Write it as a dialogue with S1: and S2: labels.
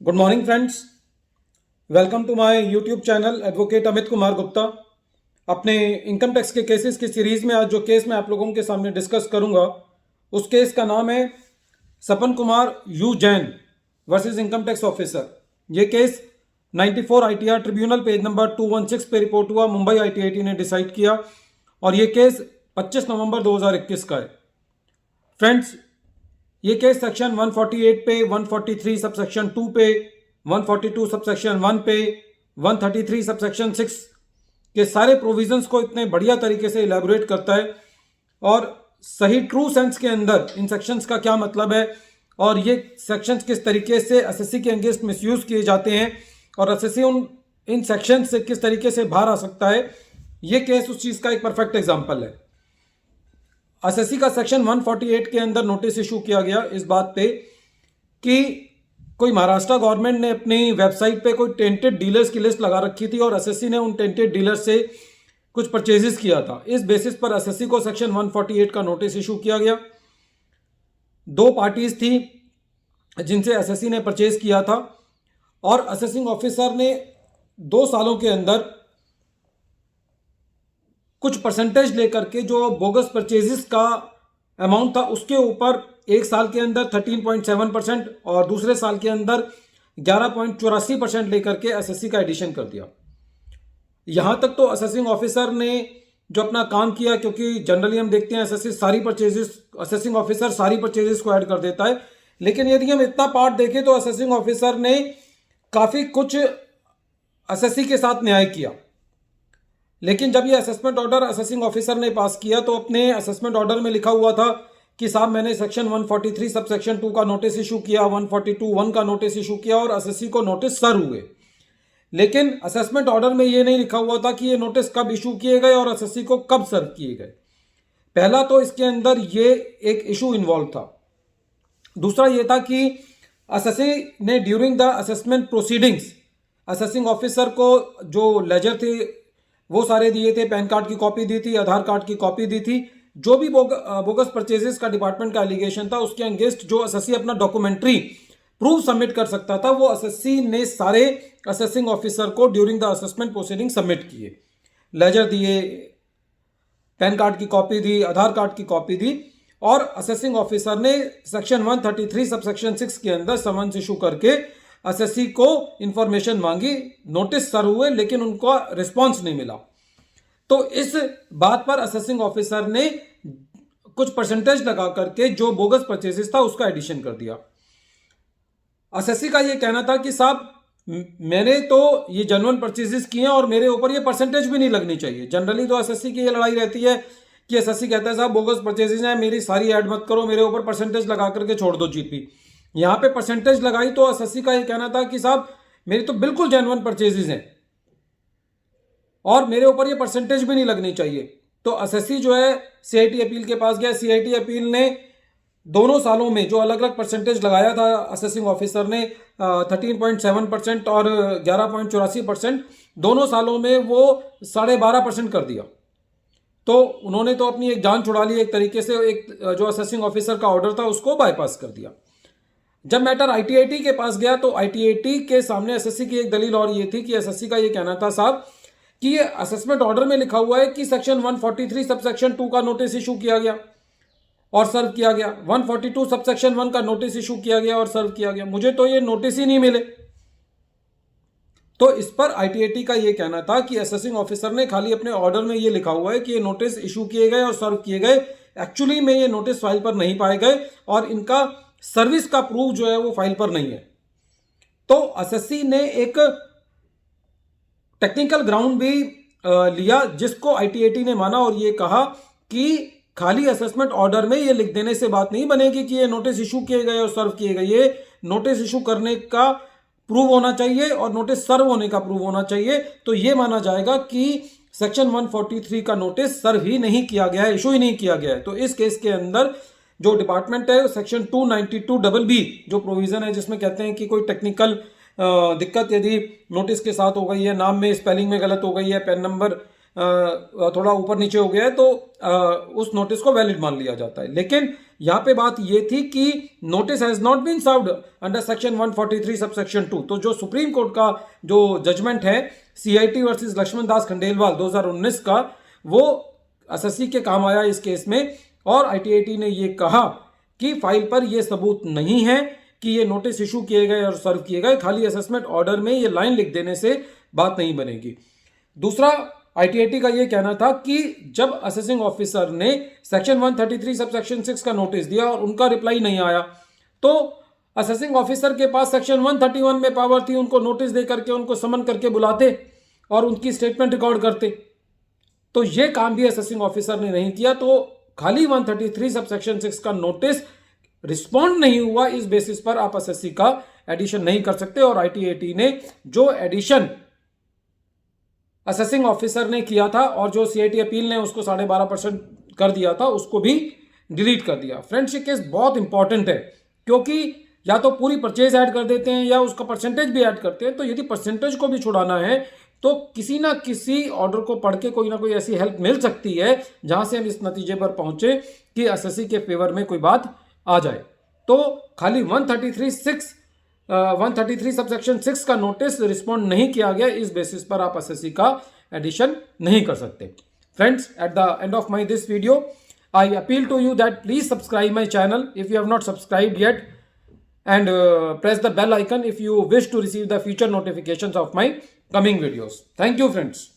S1: Good morning friends, welcome to my YouTube channel advocate Amit Kumar Gupta. अपने income tax के cases की series में आज जो केस मैं आप लोगों के सामने डिस्कस करूंगा उस केस का नाम है Sapan Kumar U Jain versus income tax officer. ये case 94 ITR tribunal page number 216 पे रिपोर्ट हुआ। मुंबई ITIT ने डिसाइड किया और ये केस 25 नवंबर 2021 का है। फ्रेंड्स, ये केस सेक्शन 148 पे, 143 सब सेक्शन 2 पे, 142 सब सेक्शन 1 पे, 133 सब सेक्शन 6 के सारे प्रोविजंस को इतने बढ़िया तरीके से इलेबोरेट करता है और सही ट्रू सेंस के अंदर इन सेक्शंस का क्या मतलब है और ये सेक्शंस किस तरीके से एसएससी के अगेंस्ट मिसयूज किए जाते हैं और एसएससी इन सेक्शंस से किस तरीके से बाहर आ सकता है। ये केस उस चीज़ का एक परफेक्ट एग्जाम्पल है। एसएससी का सेक्शन 148 के अंदर नोटिस इशू किया गया इस बात पे कि कोई महाराष्ट्र गवर्नमेंट ने अपनी वेबसाइट पे कोई टेंटेड डीलर्स की लिस्ट लगा रखी थी और एसएससी ने उन टेंटेड डीलर्स से कुछ परचेजेस किया था। इस बेसिस पर एसएससी को सेक्शन 148 का नोटिस इशू किया गया। दो पार्टीज थी जिनसे एसएससी ने परचेज किया था और असेसिंग ऑफिसर ने 2 सालों के अंदर कुछ परसेंटेज लेकर के जो बोगस परचेजेस का अमाउंट था उसके ऊपर एक साल के अंदर 13.7% और दूसरे साल के अंदर 11.84% लेकर के एसएससी का एडिशन कर दिया। यहां तक तो असेसिंग ऑफिसर ने जो अपना काम किया, क्योंकि जनरली हम देखते हैं असेसिंग ऑफिसर सारी परचेजेस को ऐड कर देता है, लेकिन यदि हम इतना पार्ट देखें तो असेसिंग ऑफिसर ने काफी कुछ एसएससी के साथ न्याय किया। लेकिन जब ये असेसमेंट ऑर्डर असेसिंग ऑफिसर ने पास किया तो अपने असेसमेंट ऑर्डर में लिखा हुआ था कि साहब मैंने सेक्शन 143 सब सेक्शन 2 का नोटिस इशू किया, 142(1) का नोटिस इशू किया और एसएससी को नोटिस सर्व हुए। लेकिन असेसमेंट ऑर्डर में ये नहीं लिखा हुआ था कि ये नोटिस कब इशू किए गए और एसएससी को कब सर्व किए गए। पहला तो इसके अंदर ये एक इशू इन्वॉल्व था। दूसरा ये था कि एसएससी ने during the assessment proceedings assessing officer को जो लेजर थे वो सारे दिए थे, पैन कार्ड की कॉपी दी थी, आधार कार्ड की कॉपी दी थी। जो भी बोगस परचेजेस का डिपार्टमेंट का एलिगेशन था उसके अगेंस्ट जो एसएससी अपना डॉक्यूमेंट्री प्रूफ सबमिट कर सकता था वो एसएससी ने सारे असेसिंग ऑफिसर को during the assessment proceeding submit किए। लेजर दिए, पैन कार्ड की कॉपी दी, आधार कार्ड की कॉपी दी और असेसिंग ऑफिसर ने सेक्शन 133 सब सेक्शन 6 के अंदर समन्स इशू करके एसएससी को इंफॉर्मेशन मांगी। नोटिस सर्व हुए लेकिन उनका रिस्पांस नहीं मिला। तो इस बात पर असेसिंग ऑफिसर ने कुछ परसेंटेज लगा करके जो बोगस परचेजेस था उसका एडिशन कर दिया। एसएससी का ये कहना था कि साहब मैंने तो ये जेन्युइन परचेजेस किए हैं और मेरे ऊपर ये परसेंटेज भी नहीं लगनी चाहिए। जनरली तो एसएससी की ये लड़ाई रहती है कि एसएससी कहता है साहब बोगस परचेजेस हैं, मेरी सारी ऐड मत करो, मेरे ऊपर परसेंटेज लगा करके छोड़ दो जीपी। यहां पे परसेंटेज लगाई तो एसएससी का ये कहना था कि साहब मेरी तो बिल्कुल जेन्युइन परचेजेस हैं और मेरे ऊपर ये परसेंटेज भी नहीं लगनी चाहिए। तो एसएससी जो है सीआईटी अपील के पास गया। सीआईटी अपील ने दोनों सालों में जो अलग अलग परसेंटेज लगाया था असेसिंग ऑफिसर ने 13.7% और 11.84%, दोनों सालों में वो 12.5% कर दिया। तो उन्होंने तो अपनी एक जान छुड़ा ली एक तरीके से। एक जो असेसिंग ऑफिसर का ऑर्डर था उसको बाईपास कर दिया। जब मैटर आईटीआईटी के पास गया तो आईटीआईटी के सामने एसएससी की एक दलील और ये थी कि एसएससी का ये कहना था साहब कि ये असेसमेंट ऑर्डर में लिखा हुआ है कि सेक्शन 143 सब सेक्शन 2 का नोटिस इशू किया गया और सर्व किया गया, 142 सब सेक्शन 1 का नोटिस इशू किया गया और सर्व किया गया, मुझे तो ये नोटिस ही नहीं मिले। तो इस पर आईटीआईटी का ये कहना था कि असेसिंग ऑफिसर ने खाली अपने ऑर्डर में ये लिखा हुआ है कि ये नोटिस इशू किए गए और सर्व किए गए, एक्चुअली में ये नोटिस फाइल पर नहीं पाए गए और इनका सर्विस का प्रूफ जो है वो फाइल पर नहीं है। तो एसएससी ने एक टेक्निकल ग्राउंड भी लिया जिसको आईटीआईटी ने माना और ये कहा कि खाली असेसमेंट ऑर्डर में ये लिख देने से बात नहीं बनेगी कि ये नोटिस इशू किए गए और सर्व किए गए। ये नोटिस इशू करने का प्रूव होना चाहिए और नोटिस सर्व होने का प्रूव होना चाहिए। तो ये माना जाएगा कि सेक्शन 143 का नोटिस सर्व ही नहीं किया गया है, इशू ही नहीं किया गया है। तो इस केस के अंदर जो डिपार्टमेंट है सेक्शन 292(b) जो प्रोविजन है जिसमें कहते हैं कि कोई टेक्निकल दिक्कत यदि नोटिस के साथ हो गई है, नाम में स्पेलिंग में गलत हो गई है, पेन नंबर थोड़ा ऊपर नीचे हो गया है, तो उस नोटिस को वैलिड मान लिया जाता है। लेकिन यहाँ पे बात ये थी कि notice has not been served under section 143 sub section 2। तो जो सुप्रीम कोर्ट का जो जजमेंट है CIT वर्सेस लक्ष्मण दास खंडेलवाल 2019 का, वो एसएससी के काम आया इस केस में। और ITAT ने ये कहा कि फाइल पर ये सबूत नहीं है कि ये नोटिस इशू किए गए और सर्व किए गए, खाली असेसमेंट ऑर्डर में ये लाइन लिख देने से बात नहीं बनेगी। दूसरा, ITAT का ये कहना था कि जब असेसिंग ऑफिसर ने सेक्शन 133 सब सेक्शन 6 का नोटिस दिया और उनका रिप्लाई नहीं आया, तो असेसिंग ऑफिसर के पास सेक्शन 131 में पावर थी, उनको नोटिस दे करके उनको समन करके बुलाते और उनकी स्टेटमेंट रिकॉर्ड करते। तो ये काम भी असेसिंग ऑफिसर ने नहीं किया। तो खाली 133 सब सेक्शन 6 का नोटिस रिस्पॉन्ड नहीं हुआ, इस बेसिस पर आप एसएससी का एडिशन नहीं कर सकते। और ITAT ने जो एडिशन असेसिंग ऑफिसर ने किया था और जो CIT अपील ने उसको 12.5% कर दिया था, उसको भी डिलीट कर दिया। फ्रेंड्स, ये केस बहुत इंपॉर्टेंट है, क्योंकि या तो पूरी परचेज ऐड कर देते हैं या उसका परसेंटेज भी ऐड करते हैं। तो यदि परसेंटेज को भी छुड़ाना है तो किसी ना किसी ऑर्डर को पढ़ के कोई ना कोई ऐसी हेल्प मिल सकती है जहां से हम इस नतीजे पर पहुंचे कि एसएससी के फेवर में कोई बात आ जाए। तो खाली 133 सब सेक्शन 6 का नोटिस रिस्पॉन्ड नहीं किया गया, इस बेसिस पर आप एसएससी का एडिशन नहीं कर सकते। Friends, at the end of my this video I appeal to you that please subscribe my channel if you have not subscribed yet, and press the bell icon if you wish to receive the future notifications of my coming videos. Thank you, friends.